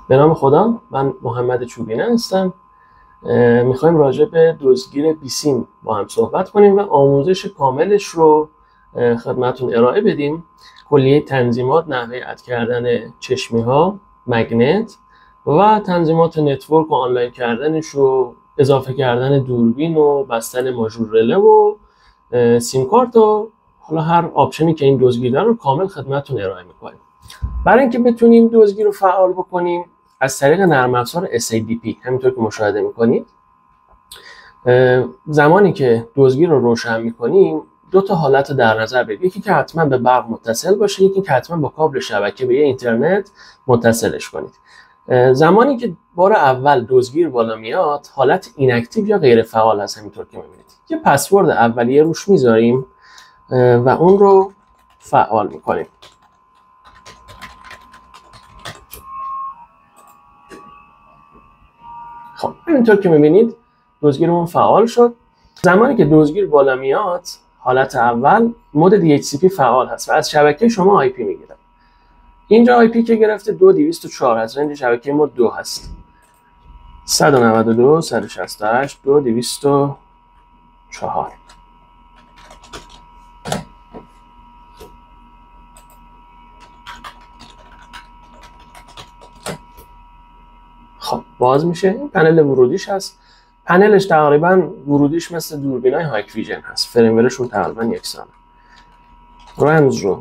به نام خدا، من محمد چوبینه هستم. میخوایم راجع به دزدگیر بیسیم با هم صحبت کنیم و آموزش کاملش رو خدمتون ارائه بدیم. کلیه تنظیمات، نحوه اد کردن چشمی ها، مگنت و تنظیمات نتورک و آنلاین کردنش و اضافه کردن دوربین و بستن ماژور رله و سیم کارت و حالا هر آپشنی که این دزدگیر داره رو کامل خدمتتون ارائه میکنیم. برای اینکه بتونیم دزدگیر رو فعال بکنیم از طریق نرم افزار SADP، همینطور که مشاهده میکنید، زمانی که دزدگیر رو روشن میکنیم دو تا حالت رو در نظر بگیرید. یکی که حتما به برق متصل باشه، یکی که حتما با کابل شبکه به اینترنت متصلش کنید. زمانی که بار اول دزدگیر بالا میاد حالت ایناکتیو یا غیر فعال هست. همینطور که میبینید یه پسورد اولیه روش میذاریم و اون رو فعال میکنیم. خب همینطور که میبینید دزدگیرمون فعال شد. زمانی که دزدگیر بالا میاد حالت اول مود DHCP فعال هست و از شبکه شما IP میگیره. اینجا IP که گرفته 2204 از رنج شبکه ما 2 هست. 192 168 2204. خب باز میشه. این پنل ورودیش هست. پنلش تقریبا ورودیش مثل دوربینای هایک ویژن هست. فریمورشون تقریبا یکسانه. رمز رو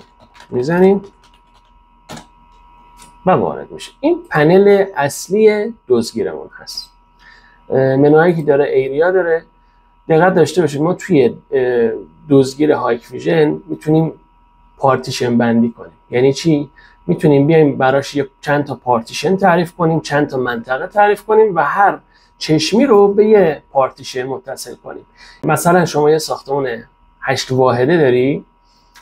میزنیم و وارد میشه. این پنل اصلی دزدگیرمون هست. منوهایی که داره ایریا داره. دقت داشته باشید ما توی دزدگیر هایک ویژن میتونیم پارتیشن بندی کنیم. یعنی چی؟ میتونیم بیایم براش چند تا پارتیشن تعریف کنیم، چند تا منطقه تعریف کنیم و هر چشمی رو به یه پارتیشن متصل کنیم. مثلا شما یه ساختمان 8 واحده داری،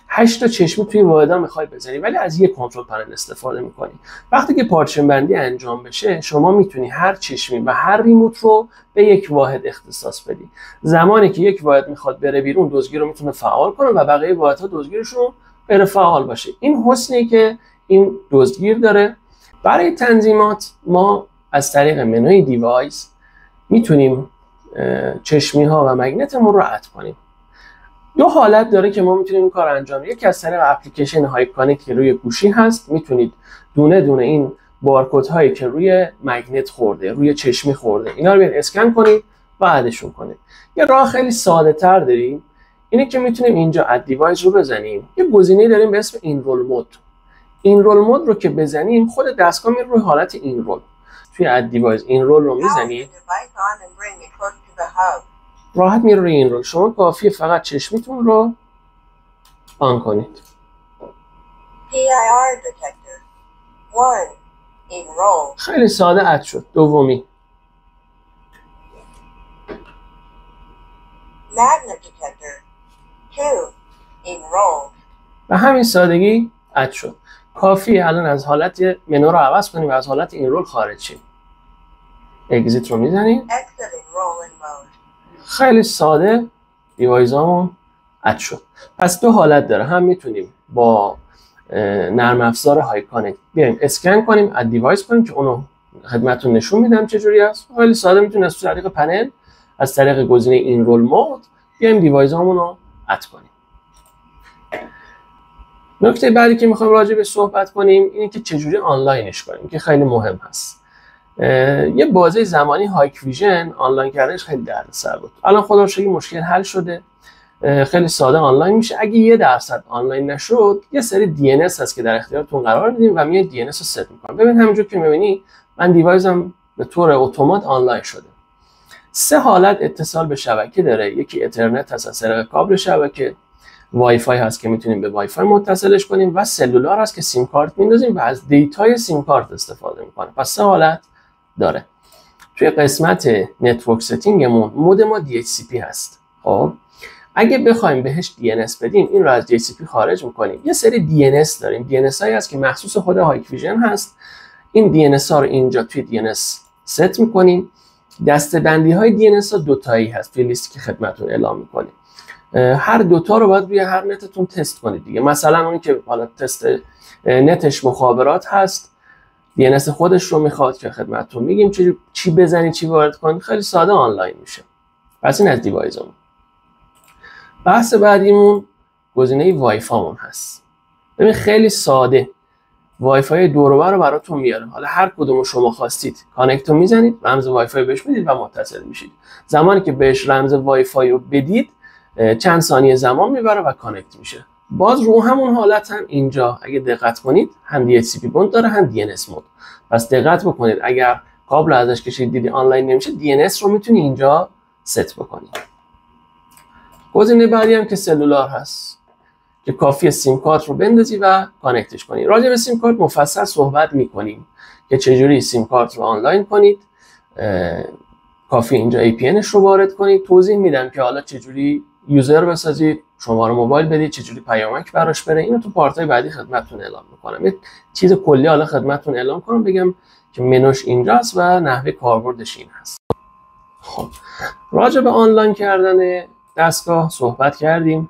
8 تا چشمی توی واحدها میخوای بزنی ولی از یه کنترل پنل استفاده میکنی. وقتی که پارتیشن بندی انجام بشه شما میتونی هر چشمی و هر ریموت رو به یک واحد اختصاص بدی. زمانی که یک واحد میخواد بره بیرون دزدگیر رو میتونه فعال کنه و بقیه واحدها دزدگیرشون بره فعال باشه. این حسنی که این دزدگیر داره. برای تنظیمات ما از طریق منوی دیوایس میتونیم چشمی ها و مگنتمون رو اد کنیم. دو حالت داره که ما میتونیم این کار انجام بدیم. یکی از طریق اپلیکیشن های کانکت که روی گوشی هست، میتونید دونه دونه این بارکد هایی که روی مگنت خورده، روی چشمی خورده، اینا رو بیاید اسکن کنید و ادشون کنید. یه راه خیلی ساده تر داریم، اینه که میتونیم اینجا اد دیوایس رو بزنیم. یه گزینه داریم به اسم اینرول مود. اینرول مود رو که بزنیم خود دستگاه میره روی حالت اینرول. توی اد دیوایس اینرول رو میزنید، راحت میره روی اینرول. شما کافیه فقط چشمیتون رو آن کنید. PIR detector 1 enroll. خیلی ساده اد شد. دومی Magnet detector 2 enroll. به همین سادگی اد شد. کافیه الان از حالت منو رو عوض کنیم و از حالت اینرول خارج شیم. اگزیت رو میزنیم. Exit enroll in mode. خیلی ساده دیوایزامون اد شد. پس دو حالت داره. هم میتونیم با نرم افزار های کانکت بیایم اسکن کنیم، اد دیوایس کنیم که اونو خدمتتون نشون میدم چجوری است. خیلی ساده میتونیم از طریق پنل، از طریق گزینه اینرول مود بیایم دیوایزامون رو اد کنیم. نکته بعدی که میخوایم راجع به صحبت کنیم اینه که چجوری آنلاینش کنیم که خیلی مهم هست. یه بازه زمانی هایک ویژن آنلاین کردنش خیلی دردسر بود. الان خدا رو شکر مشکل حل شده. خیلی ساده آنلاین میشه. اگه 1% آنلاین نشد یه سری DNS هست که در اختیارتون قرار میدیم و میاد DNS رو ست میکنم. ببین همینجور که میبینی من دیوایسم به طور اتومات آنلاین شده. 3 حالت اتصال به شبکه داره. یکی اترنت هست از طریق کابل شبکه، وای فای هست که میتونیم به وای فای متصلش کنیم و سلولار هست که سیم کارت میندازیم و از دیتای سیم کارت استفاده میکنه. پس 3 حالت داره. توی قسمت نتورک ستینگمون مود ما DHCP هست. خب اگه بخوایم بهش DNS بدیم این رو از DHCP خارج میکنیم. یه سری DNS داریم. DNS هایی هست که مخصوص خود هایک ویژن هست. این DNS ها رو اینجا توی DNS ست میکنیم. دسته‌بندی های DNS ها 2 تایی هست توی لیستی که خدمتتون اعلام میکنیم. هر دوتا رو باید روی هر نتتون تست کنید دیگه. مثلا اونی که حالا تست نتش مخابرات هست DNS خودش رو میخواد که خدمتتون میگیم چی بزنید چی وارد کنید. خیلی ساده آنلاین میشه. پس این از دیوایسمون. بحث بعدیمون گزینه وای فایمون هست. ببین خیلی ساده وای فای دور و بر رو براتون میاره. حالا هر کدوم شما خواستید کانکت رو میزنید، رمز وای فای بهش میدید و متصل میشید. زمانی که بهش رمز وای فای رو بدید چند ثانیه زمان میبره و کانکت میشه. باز رو همون حالت هم اینجا اگه دقت کنید هم DHCP مود داره هم DNS مود. پس دقت بکنید اگر کابل ازش کشید دیدی آنلاین نمیشه، DNS رو میتونی اینجا ست بکنید. گزینه بعدی هم که سلولار هست که کافیه سیم کارت رو بندازی و کانکتش کنی. راجع به سیم کارت مفصل صحبت میکنیم که چجوری سیم کارت رو آنلاین کنید. کافی اینجا APNش رو وارد کنید. توضیح میدم که حالا چجوری یوزر بسازید، شماره موبایل بدید، چجوری پیامک براش بره. اینو تو پارت‌های بعدی خدمتتون اعلام میکنم. یه چیز کلی حالا خدمتتون اعلام کنم، بگم که منوش اینجاست و نحوه کاربردش این هست. خب راجع به آنلاین کردن دستگاه صحبت کردیم.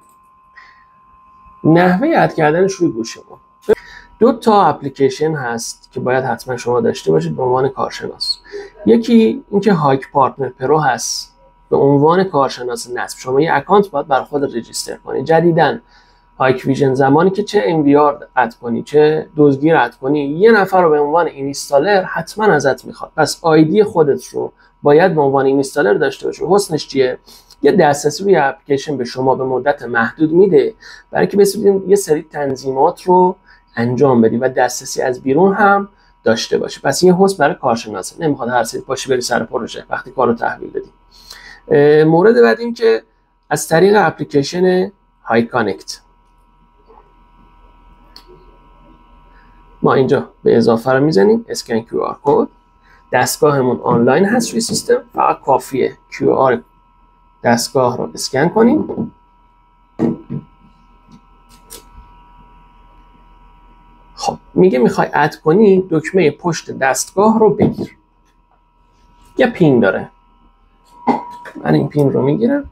نحوه اد کردنش روی گوشی ما. 2 تا اپلیکیشن هست که باید حتما شما داشته باشید به عنوان کارشناس. یکی اینکه هایک پارتنر پرو هست به عنوان کارشناس نصب. شما یه اکانت باید بر خود رجیستر کنید. جدیداً هایک ویژن زمانی که چه MVR اد کنی چه دزدگیر اد کنی، یه نفر رو به عنوان اینستالر حتما ازت میخواد. پس آیدی خودت رو باید به عنوان اینستالر داشته باشی. حسنش چیه؟ یه دسترسی روی اپلیکیشن به شما به مدت محدود میده برای که بتونید یه سری تنظیمات رو انجام بدی و دسترسی از بیرون هم داشته باشه. پس این هست برای کارشناسه، نمیخواد هر سری پاشی بری سر پروژه وقتی کارو تحویل بدی. مورد بعدی این که از طریق اپلیکیشن های کانکت ما اینجا به اضافه رو میزنیم اسکن QR کد. دستگاهمون آنلاین هست روی سیستم، فقط کافیه QR دستگاه رو اسکن کنیم. خب میگه میخوای اد کنی، دکمه پشت دستگاه رو بگیر. یه پین داره. من این پین رو میگیرم.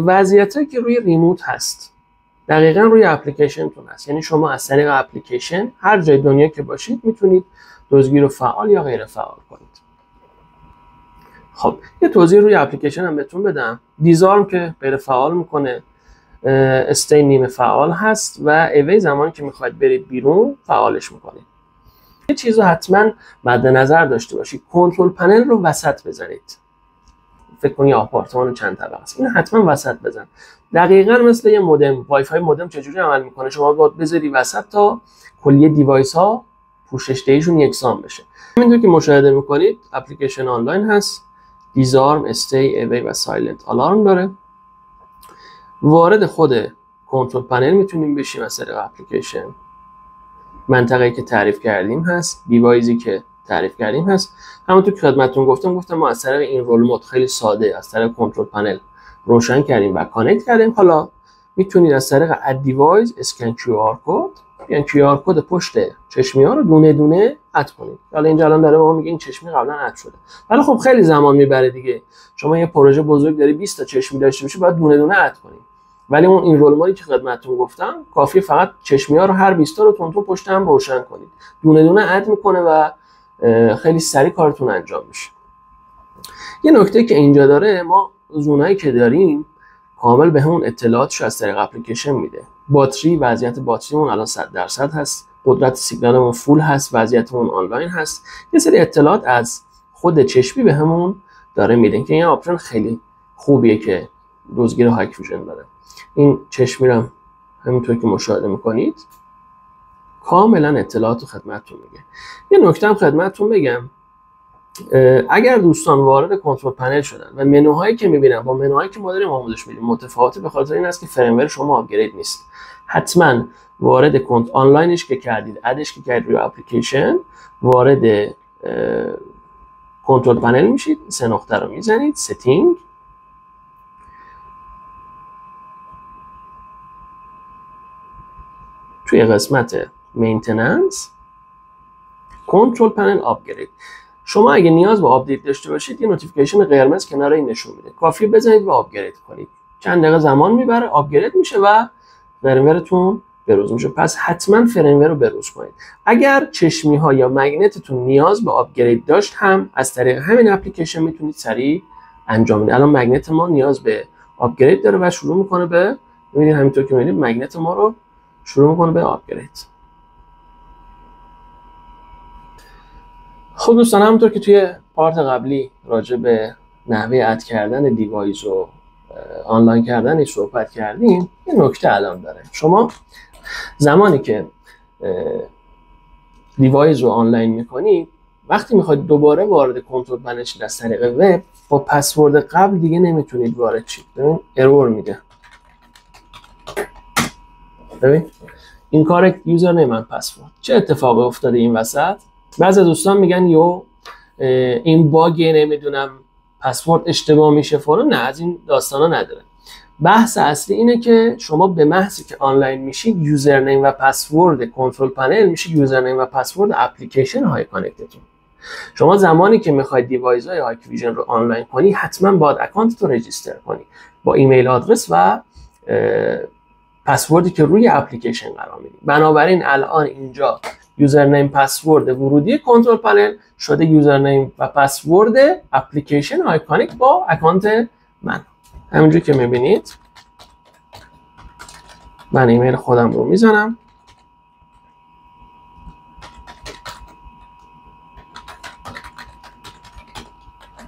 وضعیتی که روی ریموت هست دقیقا روی اپلیکیشنتون هست. یعنی شما از طریق اپلیکیشن هر جای دنیا که باشید میتونید دزدگیر رو فعال یا غیر فعال کنید. خب یه توضیح روی اپلیکیشن هم بهتون بدم. دیزارم که غیر فعال میکنه، استی نیمه فعال هست و اوی زمانی که میخواید برید بیرون فعالش میکنید. یه چیز رو حتما مد نظر داشته باشید، کنترل پنل رو وسط بزنید. فکر کنی آپارتمان چند طبقه است، این حتما وسط بزن. دقیقاً مثل یه مودم، وای فای مودم چجوری عمل میکنه، شما باید بذاری وسط تا کلیه دیوایس ها پوشش دهیشون یکسان بشه. همینطور که مشاهده میکنید اپلیکیشن آنلاین هست، دیزارم، استی، اوی و سایلنت آلارم داره. وارد خود کنترل پنل میتونیم بشیم از طریق اپلیکیشن. منطقه‌ای که تعریف کردیم هست، دیوایسی که تعریف کردیم هست. همونطور که خدمتتون گفتم ما از طریق این رول مود خیلی ساده از طریق کنترل پنل روشن کردیم و کانکت کردیم. حالا میتونید از طریق اد دیوایس اسکن QR کد، یعنی QR کد پشت چشمی ها رو دونه دونه اد کنید. حالا اینجا الان داره ما میگه این چشمی قبلا اد شده، ولی خب خیلی زمان میبره دیگه. شما یه پروژه بزرگ داری 20 تا چشمی داشته باشی باید دونه دونه اد کنید. ولی اون این رول مودی که خدمتتون گفتم کافیه فقط چشمی ها رو هر 20 تا رو تون پشت هم روشن کنید، دونه دونه اد میکنه و خیلی سریع کارتون انجام میشه. یه نکته که اینجا داره، ما زونایی که داریم کامل به همون اطلاعاتش از طریق اپلیکیشن میده. باتری، وضعیت باتریمون الان 100% هست، قدرت سیگنالمون فول هست، وضعیتمون آنلاین هست. یه سری اطلاعات از خود چشمی به همون داره میده که این آپشن خیلی خوبیه که دزدگیر هایک ویژن داره. این چشمی رو همینطور که مشاهده میکنید کاملا اطلاعات خدمتتون میگه. یه نکته هم خدمتتون بگم، اگر دوستان وارد کنترل پنل شدن و منوهایی که میبینن با منوهایی که ما داریم آموزش میدیم متفاوته، به خاطر این است که فرمور شما آپگرید نیست. حتما وارد کنت آنلاینش که کردید، ادش که کردید روی اپلیکیشن، وارد کنترل پنل میشید، 3 نقطه رو میزنید، ستینگ، توی قسمت مینتیننس کنترل پنل آپگرید. شما اگه نیاز به آپدیت داشته باشید یه نوتیفیکیشن قرمز کنار این نشون میده، کافیه بزنید و آپگرید کنید. چند دقیقه زمان میبره، آپگرید میشه و فرمورتون بروز میشه. پس حتما فرمور رو بروز کنید. اگر چشمی ها یا مگنتتون نیاز به آپگرید داشت هم از طریق همین اپلیکیشن میتونید سریع انجام بدید. الان مگنت ما نیاز به آپگرید داره و شروع میکنه به، ببینید همینطور که میبینید مگنت ما رو شروع میکنه به آپگرید. خب دوستان، همونطور که توی پارت قبلی راجع به نحوه اد کردن دیوایس و آنلاین کردن صحبت کردیم، یه نکته الان داره. شما زمانی که دیوایس رو آنلاین میکنید، وقتی میخواید دوباره وارد کنترل پنل شید از طریق وب، با پسورد قبل دیگه نمیتونید وارد شید. ببین ارور میده. ببین این کار یوزر نیم من پسورد. چه اتفاقی افتاده این وسط؟ بعضی دوستان میگن این باگ نمیدونم پسورد اشتباه میشه فلان. نه، از این داستانا نداره. بحث اصلی اینه که شما به محضی که آنلاین میشید، یوزرنیم و پسورد کنترل پنل میشه یوزرنیم و پسورد اپلیکیشن های کانکتتون. شما زمانی که میخواید دیوایس های هایکویژن رو آنلاین کنی، حتما باید اکانت رو رجیستر کنی با ایمیل آدرس و پسوردی که روی اپلیکیشن قرار میدید. بنابراین الان اینجا یوزرنیم پسورد ورودی کنترل پنل شده یوزرنیم و پسورد اپلیکیشن آیکانیک با اکانت من. همینجور که میبینید من ایمیل خودم رو میزنم،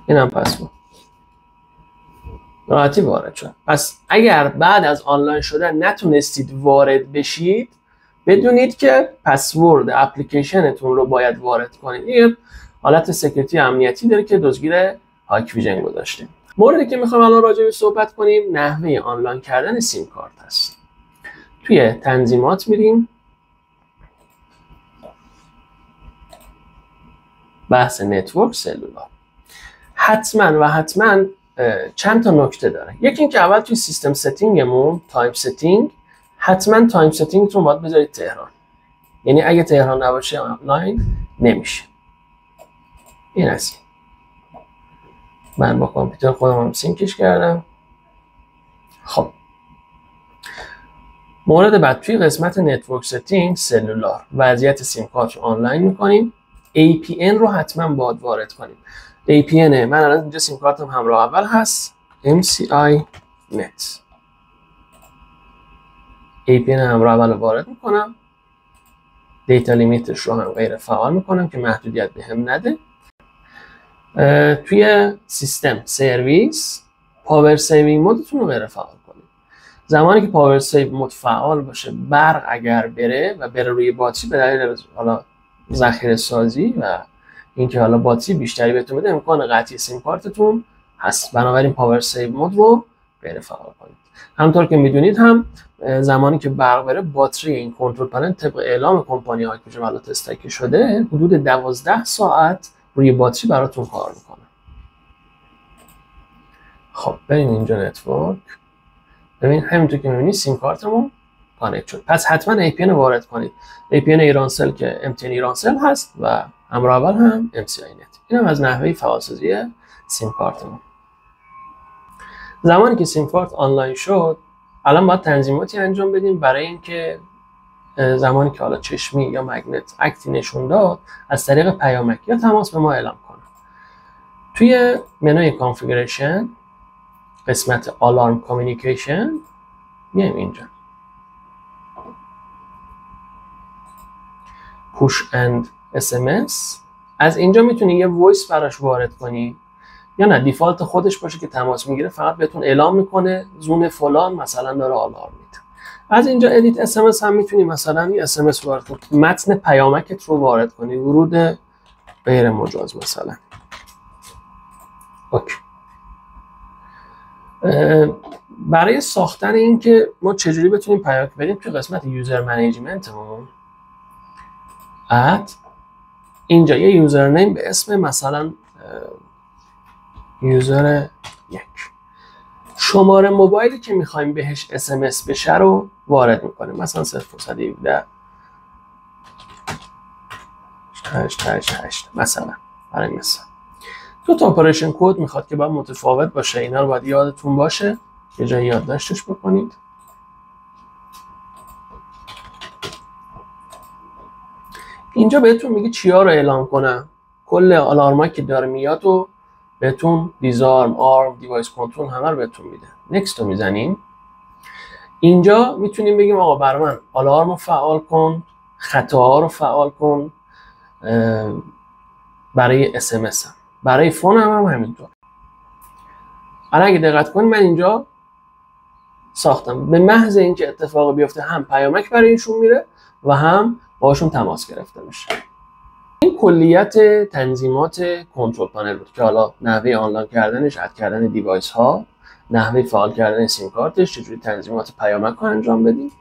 اینم پسورد، راحتی وارد شد. پس اگر بعد از آنلاین شدن نتونستید وارد بشید، بدونید که پسورد اپلیکیشنتون رو باید وارد کنید. این حالت سکیوریتی امنیتی داره که دزدگیر هایکویژن گذاشته. موردی که میخوام الان راجع بهش صحبت کنیم نحوه آنلاین کردن سیم کارت است. توی تنظیمات میریم، بحث نتورک سلولار. حتما چند تا نکته داره. یکی اینکه اول توی سیستم ستینگمون تایم ستینگ، حتما تایم ستینگتون باید بذارید تهران. یعنی اگه تهران نباشه آنلاین نمیشه. این است. من با کامپیوتر خودم هم سینکش کردم. خب مورد بعد توی قسمت نتورک ستینگ سلولار، وضعیت سیم کارت رو آنلاین میکنیم. APN رو حتما باید وارد کنیم. APN من الان اینجا سیم کارتم همراه اول هست، MCI Net. APN همراه اول رو وارد میکنم. دیتا لیمیتش رو هم غیر فعال میکنم که محدودیت بهم نده. توی سیستم سرویس پاور سیوینگ مودتون رو غیر فعال کنید. زمانی که پاور سیو مود فعال باشه، برق اگر بره و بره روی باتری به دلیل حالا ذخیره سازی و اینکه حالا باتری بیشتری بهتون بده، امکان قطعی سیم کارتتون هست. بنابراین پاور سیو مود رو غیر فعال کنید. همونطور که میدونید هم زمانی که برق بره، باتری این کنترل پنل طبق اعلام کمپانی هایکویژن حالا تستایی شده حدود 12 ساعت روی باتری براتون کار میکنه. خب بریم اینجا نتورک. ببین همینطور که میبینید سیم کارتمون کانکت شد. پس حتما APN رو وارد کنید. APN ایرانسل که MTN ایرانسل هست و همراه اول هم MCI Net. اینم از نحوه فعالسازی سیم کارتمون. زمانی که سیم کارت آنلاین شد، الان باید تنظیماتی انجام بدیم برای اینکه زمانی که حالا چشمی یا مگنت اکتی نشون داد، از طریق پیامک یا تماس به ما اعلام کنه. توی منوی کانفیگوریشن قسمت آلارم کامیونیکیشن میایم اینجا، پوش اند SMS. از اینجا میتونی یه وایس براش وارد کنی یا نه دیفالت خودش باشه که تماس میگیره، فقط بهتون اعلام میکنه زون فلان مثلا داره آلارم میده. از اینجا ادیت SMS هم میتونی مثلا یه SMS وارد کنی، متن پیامکت رو وارد کنی، ورود غیر مجاز مثلا. اوکی. برای ساختن این که ما چجوری بتونیم پیامک بدیم، توی قسمت یوزر منیجمنتمون اینجا یه یوزرنیم به اسم مثلا یوزر 1، شماره موبایلی که میخوایم بهش SMS بشه رو وارد میکنیم، مثلا 017 888 مثلا. برای مثال دو تا اپریشن کد میخواد که باید متفاوت باشه. اینا رو باید یادتون باشه، یه جایی یادداشتش بکنید. اینجا بهتون میگه چیا رو اعلام کنم. کل آلارمایی که داره میاد و بهتون دیزارم، آرم، دیوایس کنترل همه رو بهتون میده. نکست رو میزنیم. اینجا میتونیم بگیم آقا برای من آلارم رو فعال کن، خطاها رو فعال کن. برای SMS هم، برای فون هم همینطور. الان اگه دقت کنید من اینجا ساختم به محض اینکه اتفاق بیفته هم پیامک برای اینشون میره و هم باشون تماس گرفته میشه. این کلیت تنظیمات کنترل پنل بود که حالا نحوه آنلاین کردنش، اد کردن دیوایس ها، نحوه فعال کردن سیم کارتش، چجوری تنظیمات پیامک رو انجام بدیم.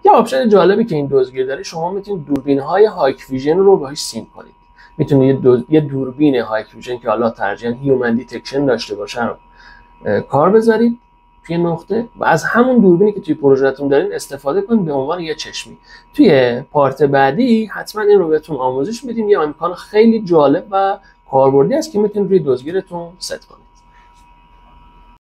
یه آپشن جالبی که این دزدگیر داره، شما میتونید دوربین های هایک ویژن رو باهاش سیم کنید. میتونید یه دوربین هایک ویژن که حالا ترجیحاً هیومن دیتکشن داشته باشه رو کار بذارید توی نقطه و از همون دوربینی که توی پروژهتون دارین استفاده کنید به عنوان یه چشمی. توی پارت بعدی حتما این رو بهتون آموزش میدیم. یه امکان خیلی جالب و کاربردی است که میتونید روی دزدگیرتون ست کنید.